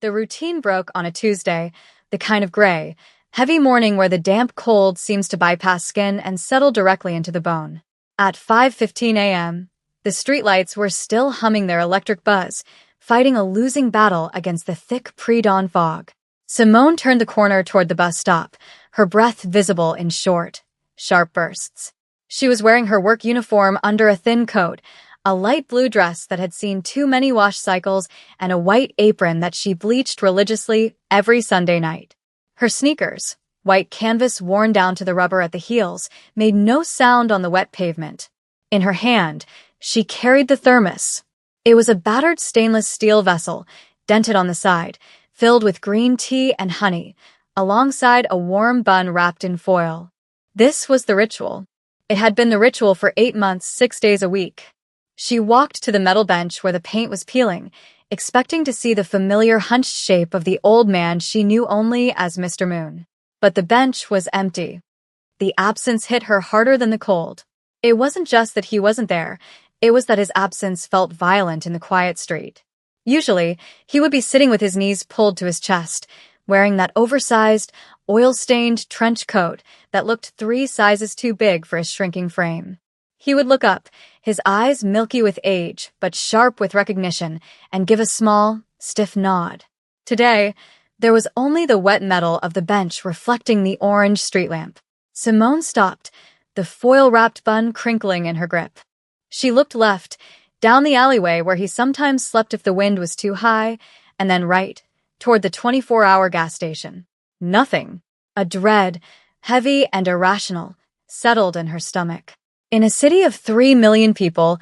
The routine broke on a Tuesday, the kind of gray, heavy morning where the damp cold seems to bypass skin and settle directly into the bone. At 5:15 a.m., the streetlights were still humming their electric buzz, fighting a losing battle against the thick pre-dawn fog. Simone turned the corner toward the bus stop, her breath visible in short, sharp bursts. She was wearing her work uniform under a thin coat, a light blue dress that had seen too many wash cycles, and a white apron that she bleached religiously every Sunday night. Her sneakers, white canvas worn down to the rubber at the heels, made no sound on the wet pavement. In her hand, she carried the thermos. It was a battered stainless steel vessel, dented on the side, filled with green tea and honey, alongside a warm bun wrapped in foil. This was the ritual. It had been the ritual for 8 months, 6 days a week. She walked to the metal bench where the paint was peeling, expecting to see the familiar hunched shape of the old man she knew only as Mr. Moon. But the bench was empty. The absence hit her harder than the cold. It wasn't just that he wasn't there, it was that his absence felt violent in the quiet street. Usually, he would be sitting with his knees pulled to his chest, wearing that oversized, oil-stained trench coat that looked 3 sizes too big for his shrinking frame. He would look up, his eyes milky with age but sharp with recognition, and give a small, stiff nod. Today, there was only the wet metal of the bench reflecting the orange street lamp. Simone stopped, the foil-wrapped bun crinkling in her grip. She looked left, down the alleyway where he sometimes slept if the wind was too high, and then right, toward the 24-hour gas station. Nothing. A dread, heavy and irrational, settled in her stomach. In a city of 3 million people,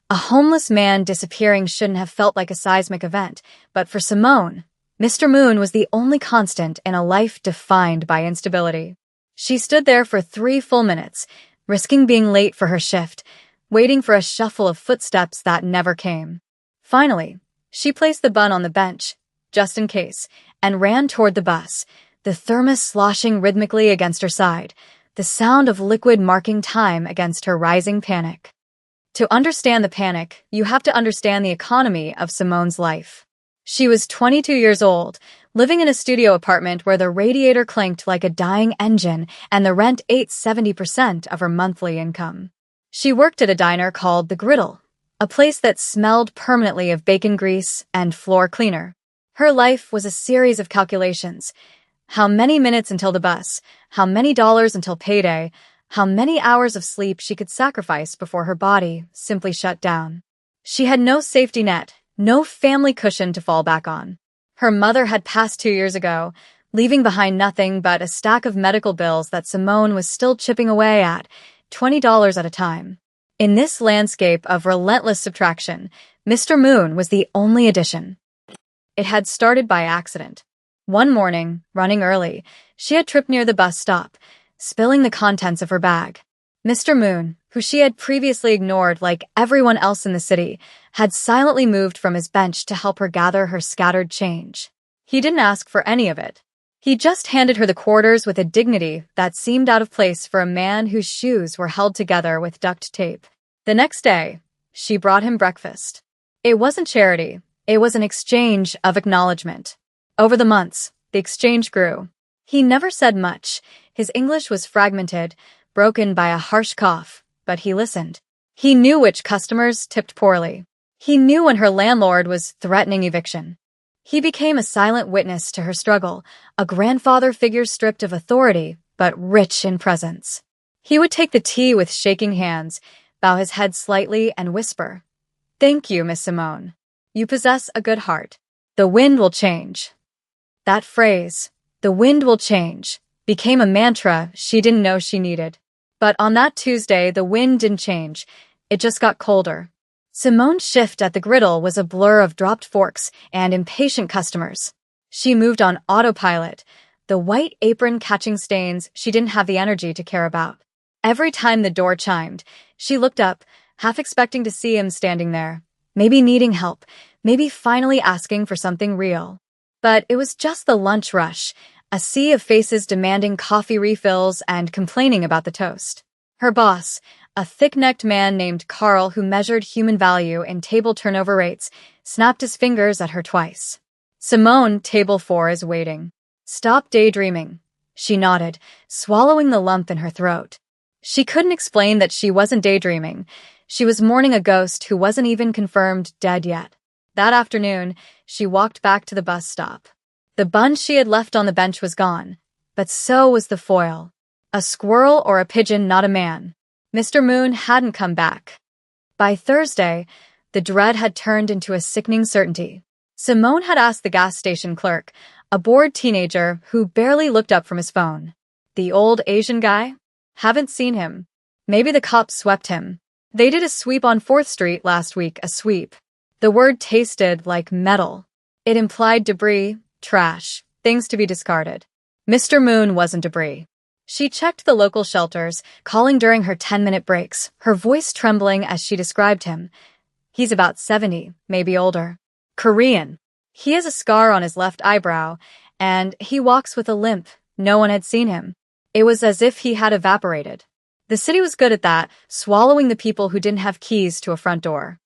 a homeless man disappearing shouldn't have felt like a seismic event, but for Simone, Mr. Moon was the only constant in a life defined by instability. She stood there for 3 full minutes, risking being late for her shift, waiting for a shuffle of footsteps that never came. Finally, she placed the bun on the bench, just in case, and ran toward the bus, the thermos sloshing rhythmically against her side, the sound of liquid marking time against her rising panic. To understand the panic, you have to understand the economy of Simone's life. She was 22 years old, living in a studio apartment where the radiator clanked like a dying engine and the rent ate 70% of her monthly income. She worked at a diner called The Griddle, a place that smelled permanently of bacon grease and floor cleaner. Her life was a series of calculations. How many minutes until the bus? How many dollars until payday? How many hours of sleep she could sacrifice before her body simply shut down? She had no safety net, no family cushion to fall back on. Her mother had passed 2 years ago, leaving behind nothing but a stack of medical bills that Simone was still chipping away at, $20 at a time. In this landscape of relentless subtraction, Mr. Moon was the only addition. It had started by accident. One morning, running early, she had tripped near the bus stop, spilling the contents of her bag. Mr. Moon, who she had previously ignored like everyone else in the city, had silently moved from his bench to help her gather her scattered change. He didn't ask for any of it. He just handed her the quarters with a dignity that seemed out of place for a man whose shoes were held together with duct tape. The next day, she brought him breakfast. It wasn't charity, it was an exchange of acknowledgement. Over the months, the exchange grew. He never said much. His English was fragmented, broken by a harsh cough, but he listened. He knew which customers tipped poorly. He knew when her landlord was threatening eviction. He became a silent witness to her struggle, a grandfather figure stripped of authority, but rich in presence. He would take the tea with shaking hands, bow his head slightly, and whisper, "Thank you, Miss Simone. You possess a good heart. The wind will change." That phrase, "the wind will change," became a mantra she didn't know she needed. But on that Tuesday, the wind didn't change. It just got colder. Simone's shift at the Griddle was a blur of dropped forks and impatient customers. She moved on autopilot, the white apron catching stains she didn't have the energy to care about. Every time the door chimed, she looked up, half expecting to see him standing there, maybe needing help, maybe finally asking for something real. But it was just the lunch rush, a sea of faces demanding coffee refills and complaining about the toast. Her boss, a thick-necked man named Carl who measured human value in table turnover rates, snapped his fingers at her twice. Simone, table 4 is waiting. Stop daydreaming. She nodded, swallowing the lump in her throat. She couldn't explain that she wasn't daydreaming. She was mourning a ghost who wasn't even confirmed dead yet. That afternoon, she walked back to the bus stop. The bun she had left on the bench was gone, but so was the foil. A squirrel or a pigeon, not a man. Mr. Moon hadn't come back. By Thursday, the dread had turned into a sickening certainty. Simone had asked the gas station clerk, a bored teenager who barely looked up from his phone. The old Asian guy? Haven't seen him. Maybe the cops swept him. They did a sweep on 4th Street last week, a sweep. The word tasted like metal. It implied debris, trash, things to be discarded. Mr. Moon wasn't debris. She checked the local shelters, calling during her 10-minute breaks, her voice trembling as she described him. He's about 70, maybe older. Korean. He has a scar on his left eyebrow, and he walks with a limp. No one had seen him. It was as if he had evaporated. The city was good at that, swallowing the people who didn't have keys to a front door.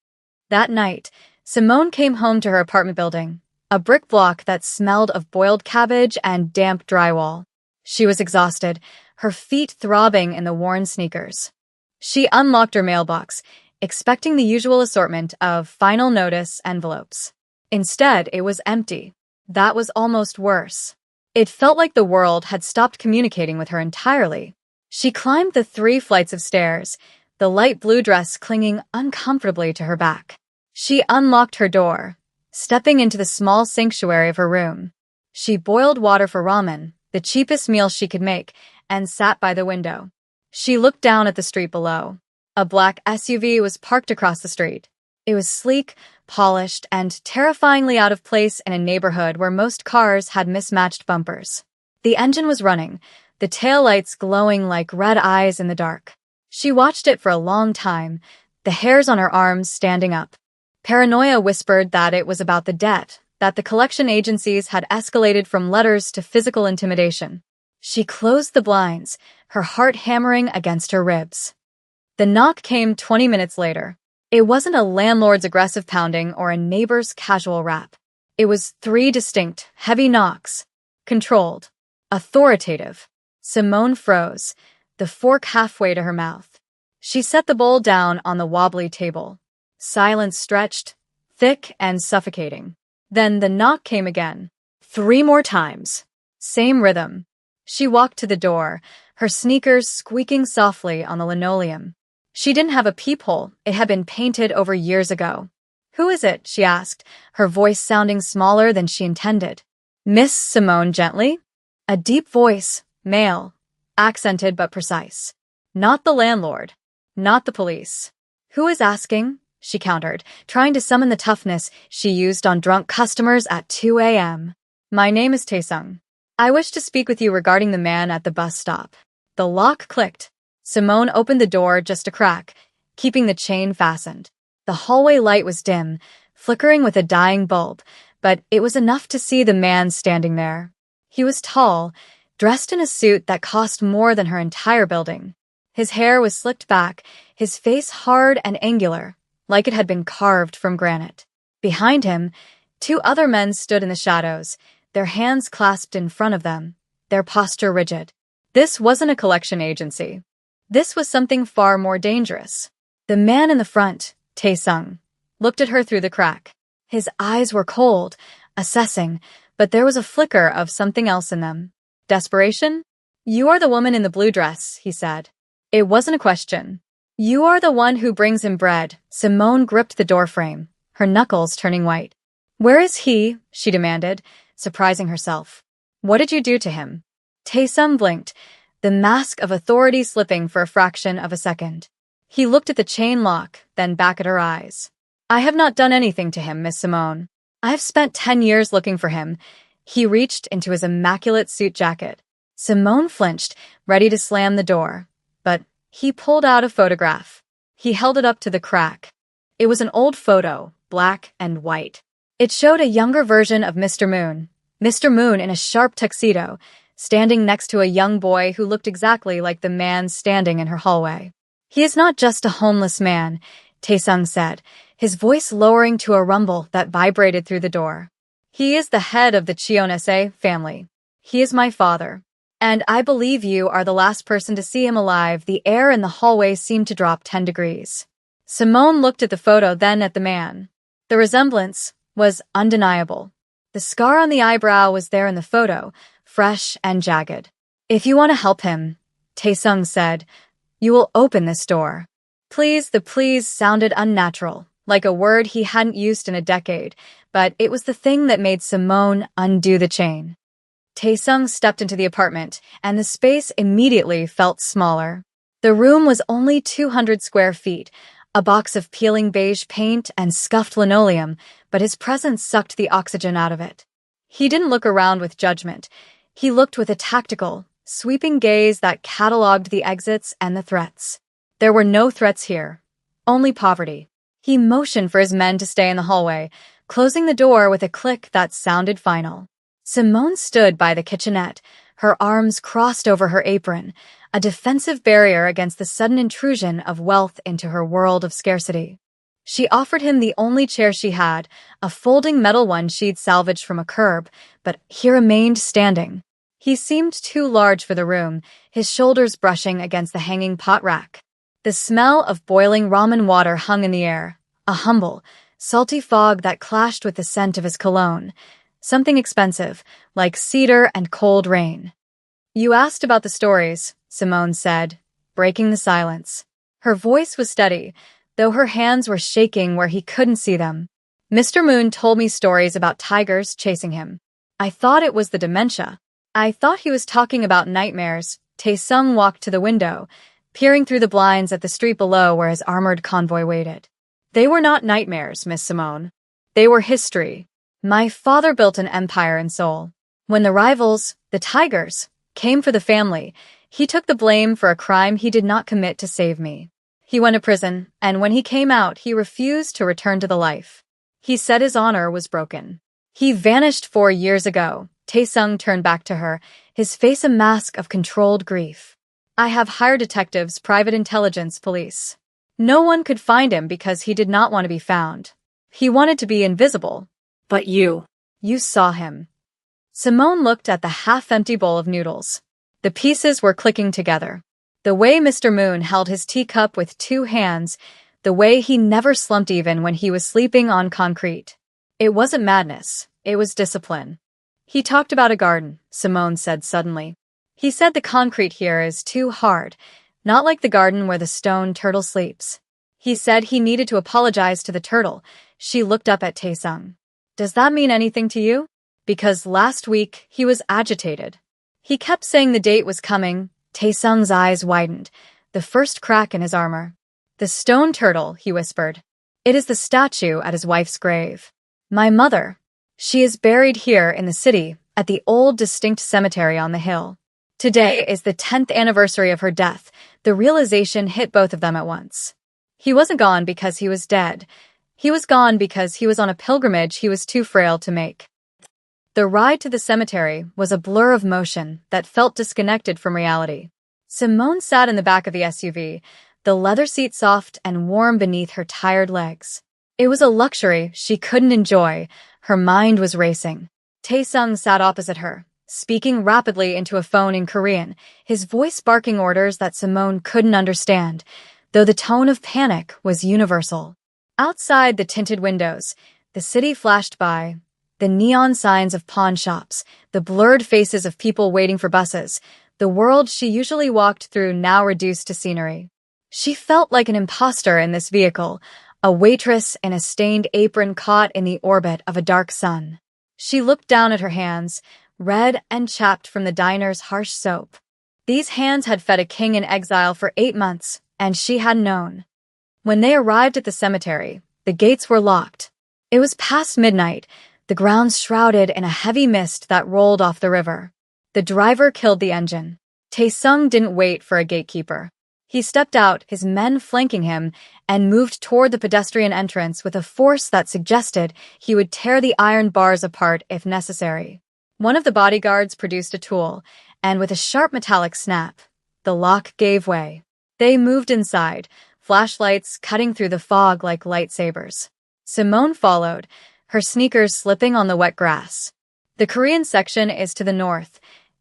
That night, Simone came home to her apartment building, a brick block that smelled of boiled cabbage and damp drywall. She was exhausted, her feet throbbing in the worn sneakers. She unlocked her mailbox, expecting the usual assortment of final notice envelopes. Instead, it was empty. That was almost worse. It felt like the world had stopped communicating with her entirely. She climbed the 3 flights of stairs, the light blue dress clinging uncomfortably to her back. She unlocked her door, stepping into the small sanctuary of her room. She boiled water for ramen, the cheapest meal she could make, and sat by the window. She looked down at the street below. A black SUV was parked across the street. It was sleek, polished, and terrifyingly out of place in a neighborhood where most cars had mismatched bumpers. The engine was running, the taillights glowing like red eyes in the dark. She watched it for a long time, the hairs on her arms standing up. Paranoia whispered that it was about the debt, that the collection agencies had escalated from letters to physical intimidation. She closed the blinds, her heart hammering against her ribs. The knock came 20 minutes later. It wasn't a landlord's aggressive pounding or a neighbor's casual rap. It was 3 distinct, heavy knocks. Controlled. Authoritative. Simone froze, the fork halfway to her mouth. She set the bowl down on the wobbly table. Silence stretched, thick and suffocating. Then the knock came again. 3 more times. Same rhythm. She walked to the door, her sneakers squeaking softly on the linoleum. She didn't have a peephole. It had been painted over years ago. "Who is it?" she asked, her voice sounding smaller than she intended. "Miss Simone," gently. A deep voice, male, accented but precise. Not the landlord. Not the police. "Who is asking?" she countered, trying to summon the toughness she used on drunk customers at 2 a.m. "My name is Taesung. I wish to speak with you regarding the man at the bus stop." The lock clicked. Simone opened the door just a crack, keeping the chain fastened. The hallway light was dim, flickering with a dying bulb, but it was enough to see the man standing there. He was tall, dressed in a suit that cost more than her entire building. His hair was slicked back, his face hard and angular, like it had been carved from granite. Behind him, 2 other men stood in the shadows, their hands clasped in front of them, their posture rigid. This wasn't a collection agency. This was something far more dangerous. The man in the front, Taesung, looked at her through the crack. His eyes were cold, assessing, but there was a flicker of something else in them. Desperation? "You are the woman in the blue dress," he said. It wasn't a question. "You are the one who brings him bread." Simone gripped the doorframe, her knuckles turning white. "Where is he?" she demanded, surprising herself. "What did you do to him?" Taesung blinked, the mask of authority slipping for a fraction of a second. He looked at the chain lock, then back at her eyes. "I have not done anything to him, Miss Simone. I have spent 10 years looking for him." He reached into his immaculate suit jacket. Simone flinched, ready to slam the door. But he pulled out a photograph. He held it up to the crack. It was an old photo, black and white. It showed a younger version of Mr. Moon in a sharp tuxedo, standing next to a young boy who looked exactly like the man standing in her hallway. "He is not just a homeless man," Taesung said, his voice lowering to a rumble that vibrated through the door. He is the head of the Chionese family. He is my father. And I believe you are the last person to see him alive. The air in the hallway seemed to drop 10 degrees. Simone looked at the photo, then at the man. The resemblance was undeniable. The scar on the eyebrow was there in the photo, fresh and jagged. If you want to help him, Tae-sung said, you will open this door. Please, the please sounded unnatural, like a word he hadn't used in a decade, but it was the thing that made Simone undo the chain. Tae-sung stepped into the apartment, and the space immediately felt smaller. The room was only 200 square feet, a box of peeling beige paint and scuffed linoleum, but his presence sucked the oxygen out of it. He didn't look around with judgment. He looked with a tactical, sweeping gaze that cataloged the exits and the threats. There were no threats here, only poverty. He motioned for his men to stay in the hallway, closing the door with a click that sounded final. Simone stood by the kitchenette, her arms crossed over her apron, a defensive barrier against the sudden intrusion of wealth into her world of scarcity. She offered him the only chair she had, a folding metal one she'd salvaged from a curb, but he remained standing. He seemed too large for the room, his shoulders brushing against the hanging pot rack. The smell of boiling ramen water hung in the air, a humble, salty fog that clashed with the scent of his cologne. Something expensive, like cedar and cold rain. You asked about the stories, Simone said, breaking the silence. Her voice was steady, though her hands were shaking where he couldn't see them. Mr. Moon told me stories about tigers chasing him. I thought it was the dementia. I thought he was talking about nightmares. Tae-sung walked to the window, peering through the blinds at the street below where his armored convoy waited. They were not nightmares, Miss Simone. They were history. My father built an empire in Seoul. When the rivals, the tigers, came for the family, he took the blame for a crime he did not commit to save me. He went to prison, and when he came out, he refused to return to the life. He said his honor was broken. He vanished 4 years ago. Tae-sung turned back to her, his face a mask of controlled grief. I have hired detectives, private intelligence, police. No one could find him because he did not want to be found. He wanted to be invisible. But you saw him. Simone looked at the half-empty bowl of noodles. The pieces were clicking together. The way Mr. Moon held his teacup with 2 hands, the way he never slumped even when he was sleeping on concrete. It wasn't madness, it was discipline. He talked about a garden, Simone said suddenly. He said the concrete here is too hard, not like the garden where the stone turtle sleeps. He said he needed to apologize to the turtle. She looked up at Tae-sung. Does that mean anything to you? Because last week, he was agitated. He kept saying the date was coming. Tae-sung's eyes widened, the first crack in his armor. The stone turtle, he whispered. It is the statue at his wife's grave. My mother. She is buried here in the city, at the old distinct cemetery on the hill. Today is the 10th anniversary of her death. The realization hit both of them at once. He wasn't gone because he was dead. He was gone because he was on a pilgrimage he was too frail to make. The ride to the cemetery was a blur of motion that felt disconnected from reality. Simone sat in the back of the SUV, the leather seat soft and warm beneath her tired legs. It was a luxury she couldn't enjoy. Her mind was racing. Tae-sung sat opposite her, speaking rapidly into a phone in Korean, his voice barking orders that Simone couldn't understand, though the tone of panic was universal. Outside the tinted windows, the city flashed by, the neon signs of pawn shops, the blurred faces of people waiting for buses, the world she usually walked through now reduced to scenery. She felt like an imposter in this vehicle, a waitress in a stained apron caught in the orbit of a dark sun. She looked down at her hands, red and chapped from the diner's harsh soap. These hands had fed a king in exile for 8 months, and she had known. When they arrived at the cemetery, the gates were locked. It was past midnight, the grounds shrouded in a heavy mist that rolled off the river. The driver killed the engine. Tae-sung didn't wait for a gatekeeper. He stepped out, his men flanking him, and moved toward the pedestrian entrance with a force that suggested he would tear the iron bars apart if necessary. One of the bodyguards produced a tool, and with a sharp metallic snap, the lock gave way. They moved inside, flashlights cutting through the fog like lightsabers. Simone followed, her sneakers slipping on the wet grass. "The Korean section is to the north,"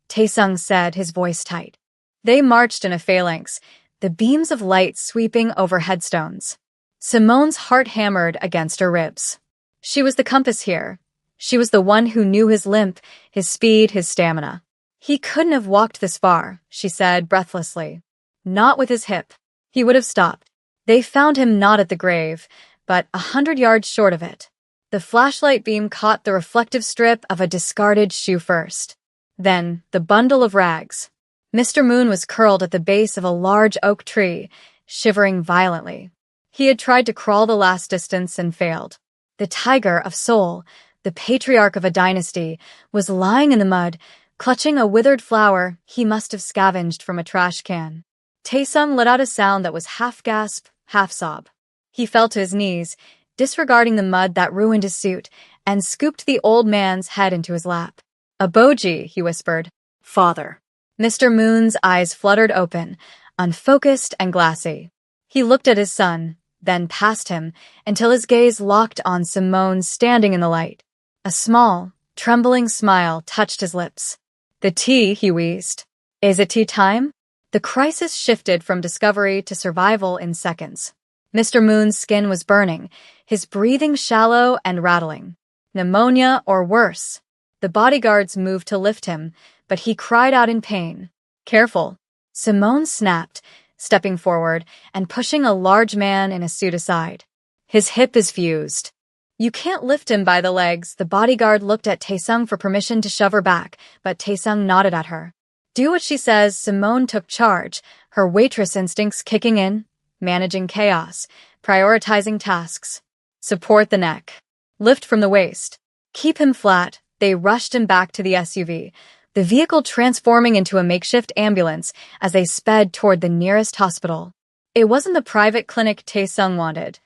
Taesung said, his voice tight. They marched in a phalanx, the beams of light sweeping over headstones. Simone's heart hammered against her ribs. She was the compass here. She was the one who knew his limp, his speed, his stamina. "He couldn't have walked this far," she said breathlessly. "Not with his hip. He would have stopped." They found him not at the grave, but 100 yards short of it. The flashlight beam caught the reflective strip of a discarded shoe first. Then, the bundle of rags. Mr. Moon was curled at the base of a large oak tree, shivering violently. He had tried to crawl the last distance and failed. The tiger of Seoul, the patriarch of a dynasty, was lying in the mud, clutching a withered flower he must have scavenged from a trash can. Taesung let out a sound that was half gasp, half sob. He fell to his knees, disregarding the mud that ruined his suit, and scooped the old man's head into his lap. "A boji," he whispered. "Father." Mr. Moon's eyes fluttered open, unfocused and glassy. He looked at his son, then past him, until his gaze locked on Simone standing in the light. A small, trembling smile touched his lips. "The tea," he wheezed. "Is it tea time?" The crisis shifted from discovery to survival in seconds. Mr. Moon's skin was burning, his breathing shallow and rattling. Pneumonia or worse. The bodyguards moved to lift him, but he cried out in pain. "Careful." Simone snapped, stepping forward and pushing a large man in a suit aside. "His hip is fused." "You can't lift him by the legs." The bodyguard looked at Taesung for permission to shove her back, but Taesung nodded at her. "Do what she says." Simone took charge, her waitress instincts kicking in, managing chaos, prioritizing tasks. "Support the neck. Lift from the waist. Keep him flat." They rushed him back to the SUV, the vehicle transforming into a makeshift ambulance as they sped toward the nearest hospital. It wasn't the private clinic Taesung wanted.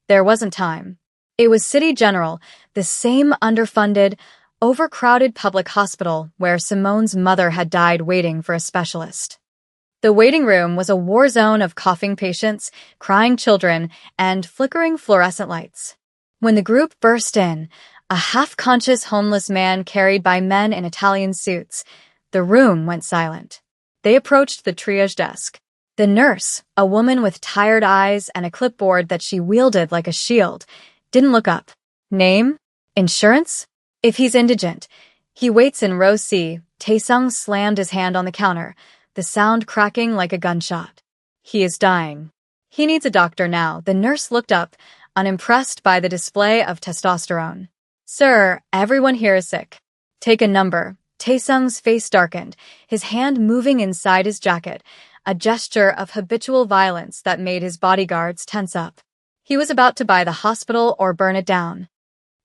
There wasn't time. It was City General, the same underfunded, overcrowded public hospital where Simone's mother had died waiting for a specialist. The waiting room was a war zone of coughing patients, crying children, and flickering fluorescent lights. When the group burst in, a half-conscious homeless man carried by men in Italian suits, the room went silent. They approached the triage desk. The nurse, a woman with tired eyes and a clipboard that she wielded like a shield, didn't look up. "Name? Insurance? If he's indigent, he waits in row C." Taesung slammed his hand on the counter, the sound cracking like a gunshot. "He is dying. He needs a doctor now." The nurse looked up, unimpressed by the display of testosterone. "Sir, everyone here is sick. Take a number." Taesung's face darkened, his hand moving inside his jacket, a gesture of habitual violence that made his bodyguards tense up. He was about to buy the hospital or burn it down.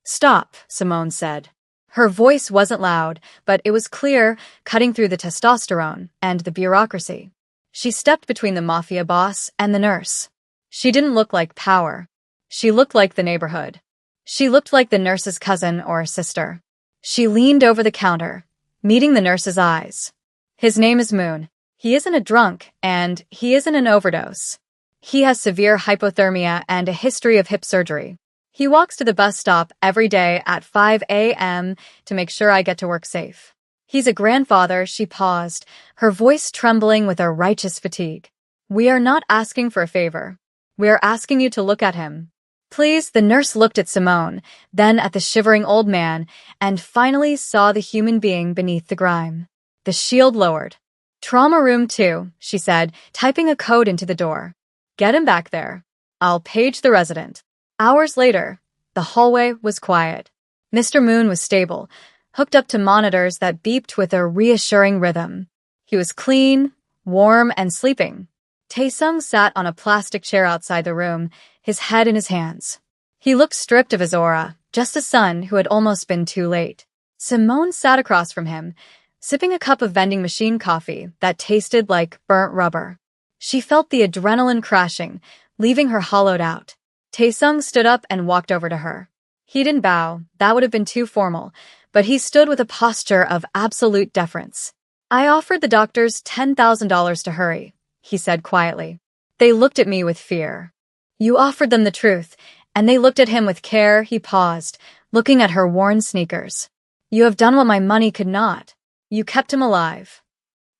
"Stop," Simone said. Her voice wasn't loud, but it was clear, cutting through the testosterone and the bureaucracy. She stepped between the Mafia boss and the nurse. She didn't look like power. She looked like the neighborhood. She looked like the nurse's cousin or sister. She leaned over the counter, meeting the nurse's eyes. "His name is Moon. He isn't a drunk, and he isn't an overdose. He has severe hypothermia and a history of hip surgery. He walks to the bus stop every day at 5 a.m. to make sure I get to work safe. He's a grandfather." She paused, her voice trembling with a righteous fatigue. "We are not asking for a favor. We are asking you to look at him. Please." The nurse looked at Simone, then at the shivering old man, and finally saw the human being beneath the grime. The shield lowered. "Trauma room 2, she said, typing a code into the door. "Get him back there. I'll page the resident." Hours later, the hallway was quiet. Mr. Moon was stable, hooked up to monitors that beeped with a reassuring rhythm. He was clean, warm, and sleeping. Taesung sat on a plastic chair outside the room, his head in his hands. He looked stripped of his aura, just a son who had almost been too late. Simone sat across from him, sipping a cup of vending machine coffee that tasted like burnt rubber. She felt the adrenaline crashing, leaving her hollowed out. Taesung stood up and walked over to her. He didn't bow, that would have been too formal, but he stood with a posture of absolute deference. "I offered the doctors $10,000 to hurry," he said quietly. "They looked at me with fear." "You offered them the truth, and they looked at him with care." He paused, looking at her worn sneakers. You have done what my money could not. You kept him alive.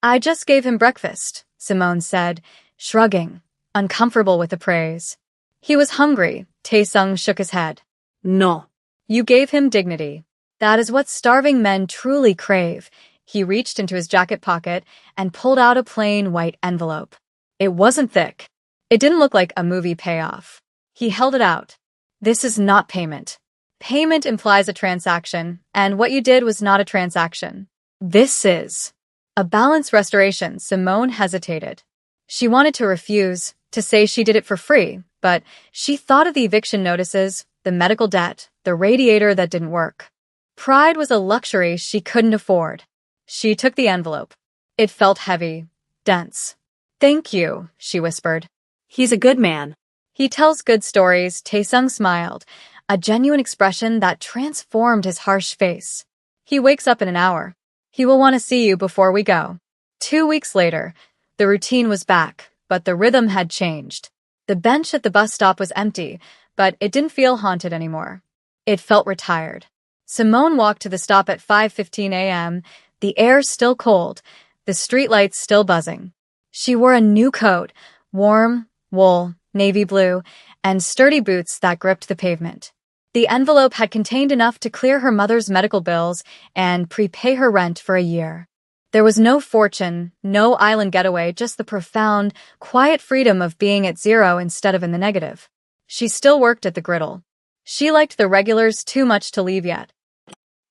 I just gave him breakfast, Simone said, shrugging, uncomfortable with the praise. He was hungry, Tae-sung shook his head. No. You gave him dignity. That is what starving men truly crave. He reached into his jacket pocket and pulled out a plain white envelope. It wasn't thick. It didn't look like a movie payoff. He held it out. This is not payment. Payment implies a transaction, and what you did was not a transaction. This is a balance restoration. Simone hesitated. She wanted to refuse, to say she did it for free, but she thought of the eviction notices, the medical debt, the radiator that didn't work. Pride was a luxury she couldn't afford. She took the envelope. It felt heavy, dense. Thank you, she whispered. He's a good man. He tells good stories, Tae-sung smiled, a genuine expression that transformed his harsh face. He wakes up in an hour. He will want to see you before we go. 2 weeks later, the routine was back, but the rhythm had changed. The bench at the bus stop was empty, but it didn't feel haunted anymore. It felt retired. Simone walked to the stop at 5:15 a.m., the air still cold, the streetlights still buzzing. She wore a new coat, warm, wool, navy blue, and sturdy boots that gripped the pavement. The envelope had contained enough to clear her mother's medical bills and prepay her rent for a year. There was no fortune, no island getaway, just the profound, quiet freedom of being at zero instead of in the negative. She still worked at the griddle. She liked the regulars too much to leave yet.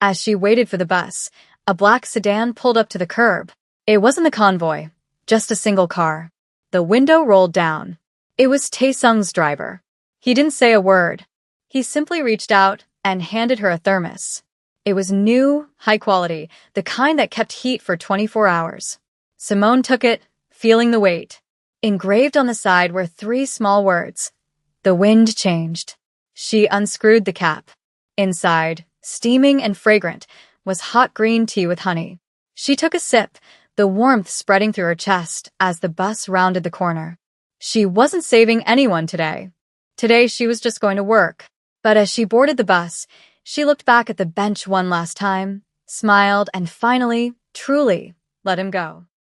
As she waited for the bus, a black sedan pulled up to the curb. It wasn't the convoy, just a single car. The window rolled down. It was Tae-sung's driver. He didn't say a word. He simply reached out and handed her a thermos. It was new, high quality, the kind that kept heat for 24 hours. Simone took it, feeling the weight. Engraved on the side were 3 small words. The wind changed. She unscrewed the cap. Inside, steaming and fragrant, was hot green tea with honey. She took a sip, the warmth spreading through her chest as the bus rounded the corner. She wasn't saving anyone today. Today she was just going to work. But as she boarded the bus, she looked back at the bench one last time, smiled, and finally, truly, let him go.